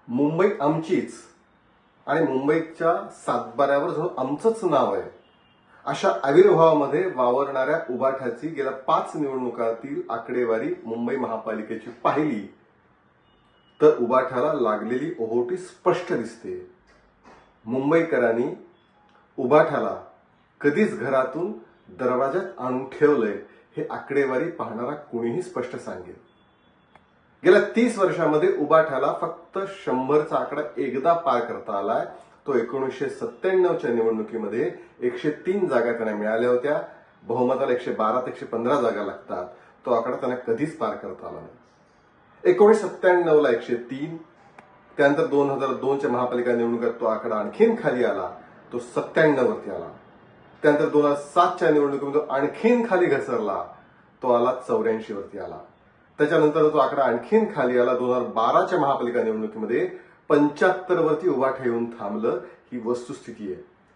मुंबई आमचीच आणि मुंबईच्या सातबाऱ्यावर जो आमचंच नाव आहे अशा आविर्भावामध्ये वावरणाऱ्या उबाठाची गेल्या 5 निवडणुकांतील आकडेवारी मुंबई महापालिकेची पाहिली तर उबाठाला लागलेली ओहोटी स्पष्ट दिसते। मुंबईकरांनी उबाठाला कधीच घरातून दरवाजात आणून ठेवलंय हे आकडेवारी पाहणारा कुणीही स्पष्ट सांगेल। गेल्या 30 वर्षांमध्ये उबाठाला फक्त 100चा आकडा एकदा पार करता आलाय। तो 1997च्या निवडणुकीमध्ये 103 जागा त्यांना मिळाल्या होत्या। बहुमताला 112 ते 115 जागा लागतात। तो आकडा त्यांना कधीच पार करता आला नाही। 1997ला 103, त्यानंतर 2002च्या महापालिका निवडणुकीत तो आकडा आणखीन खाली आला, तो 97 वरती आला। त्यानंतर 2007च्या निवडणुकीमध्ये आणखीन खाली घसरला, तो आला 84 वरती आला। त्याच्यानंतर तो आकडा आणखीन खाली आला। 2012च्या महापालिका निवडणुकीमध्ये 75 वरती उबाठ येऊन थांबलं। ही वस्तुस्थिती आहे।